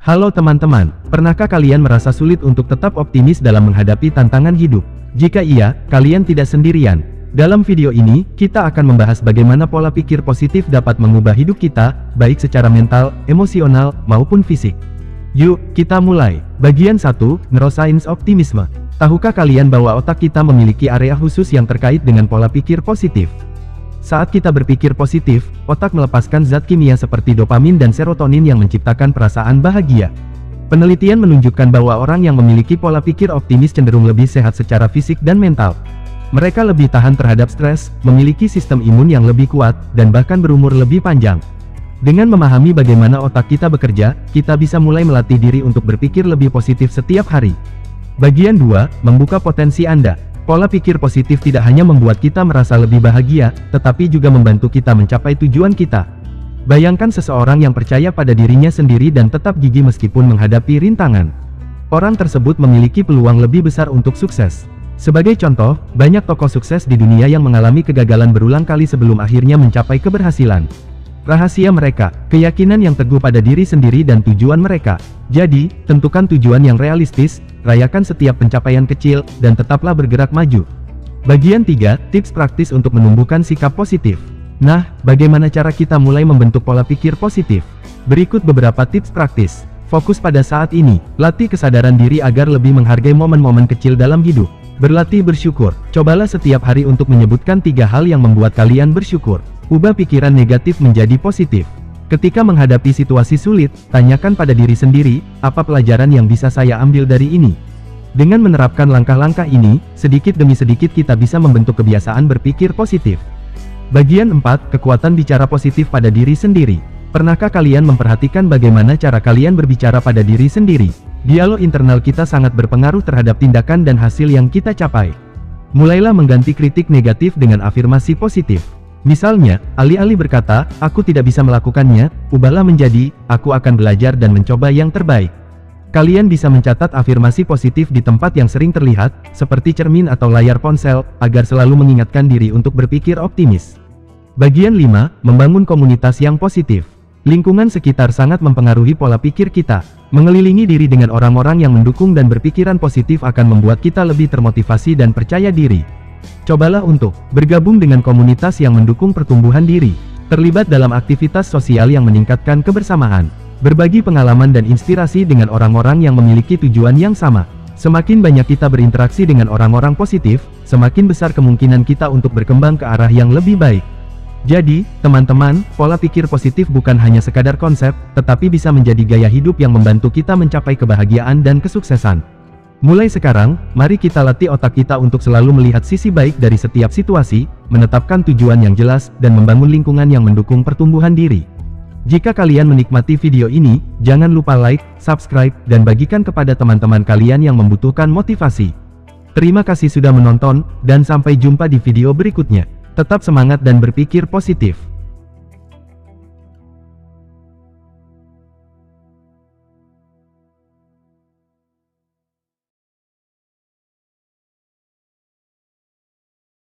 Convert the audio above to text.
Halo teman-teman, pernahkah kalian merasa sulit untuk tetap optimis dalam menghadapi tantangan hidup? Jika iya, kalian tidak sendirian. Dalam video ini, kita akan membahas bagaimana pola pikir positif dapat mengubah hidup kita, baik secara mental, emosional, maupun fisik. Yuk, kita mulai. Bagian 1, Neuroscience Optimisme. Tahukah kalian bahwa otak kita memiliki area khusus yang terkait dengan pola pikir positif? Saat kita berpikir positif, otak melepaskan zat kimia seperti dopamin dan serotonin yang menciptakan perasaan bahagia. Penelitian menunjukkan bahwa orang yang memiliki pola pikir optimis cenderung lebih sehat secara fisik dan mental. Mereka lebih tahan terhadap stres, memiliki sistem imun yang lebih kuat, dan bahkan berumur lebih panjang. Dengan memahami bagaimana otak kita bekerja, kita bisa mulai melatih diri untuk berpikir lebih positif setiap hari. Bagian 2, Membuka potensi Anda. Pola pikir positif tidak hanya membuat kita merasa lebih bahagia, tetapi juga membantu kita mencapai tujuan kita. Bayangkan seseorang yang percaya pada dirinya sendiri dan tetap gigih meskipun menghadapi rintangan. Orang tersebut memiliki peluang lebih besar untuk sukses. Sebagai contoh, banyak tokoh sukses di dunia yang mengalami kegagalan berulang kali sebelum akhirnya mencapai keberhasilan. Rahasia mereka, keyakinan yang teguh pada diri sendiri dan tujuan mereka. Jadi, tentukan tujuan yang realistis, rayakan setiap pencapaian kecil, dan tetaplah bergerak maju. Bagian 3, Tips praktis untuk menumbuhkan sikap positif. Nah, bagaimana cara kita mulai membentuk pola pikir positif? Berikut beberapa tips praktis. Fokus pada saat ini, latih kesadaran diri agar lebih menghargai momen-momen kecil dalam hidup. Berlatih bersyukur, cobalah setiap hari untuk menyebutkan 3 hal yang membuat kalian bersyukur. Ubah pikiran negatif menjadi positif. Ketika menghadapi situasi sulit, tanyakan pada diri sendiri, apa pelajaran yang bisa saya ambil dari ini? Dengan menerapkan langkah-langkah ini, sedikit demi sedikit kita bisa membentuk kebiasaan berpikir positif. Bagian 4, Kekuatan bicara positif pada diri sendiri. Pernahkah kalian memperhatikan bagaimana cara kalian berbicara pada diri sendiri? Dialog internal kita sangat berpengaruh terhadap tindakan dan hasil yang kita capai. Mulailah mengganti kritik negatif dengan afirmasi positif. Misalnya, alih-alih berkata, "Aku tidak bisa melakukannya," ubahlah menjadi, "Aku akan belajar dan mencoba yang terbaik." Kalian bisa mencatat afirmasi positif di tempat yang sering terlihat, seperti cermin atau layar ponsel, agar selalu mengingatkan diri untuk berpikir optimis. Bagian 5, Membangun komunitas yang positif. Lingkungan sekitar sangat mempengaruhi pola pikir kita. Mengelilingi diri dengan orang-orang yang mendukung dan berpikiran positif akan membuat kita lebih termotivasi dan percaya diri. Cobalah untuk bergabung dengan komunitas yang mendukung pertumbuhan diri, terlibat dalam aktivitas sosial yang meningkatkan kebersamaan, berbagi pengalaman dan inspirasi dengan orang-orang yang memiliki tujuan yang sama. Semakin banyak kita berinteraksi dengan orang-orang positif, semakin besar kemungkinan kita untuk berkembang ke arah yang lebih baik. Jadi, teman-teman, pola pikir positif bukan hanya sekadar konsep, tetapi bisa menjadi gaya hidup yang membantu kita mencapai kebahagiaan dan kesuksesan. Mulai sekarang, mari kita latih otak kita untuk selalu melihat sisi baik dari setiap situasi, menetapkan tujuan yang jelas, dan membangun lingkungan yang mendukung pertumbuhan diri. Jika kalian menikmati video ini, jangan lupa like, subscribe, dan bagikan kepada teman-teman kalian yang membutuhkan motivasi. Terima kasih sudah menonton, dan sampai jumpa di video berikutnya. Tetap semangat dan berpikir positif.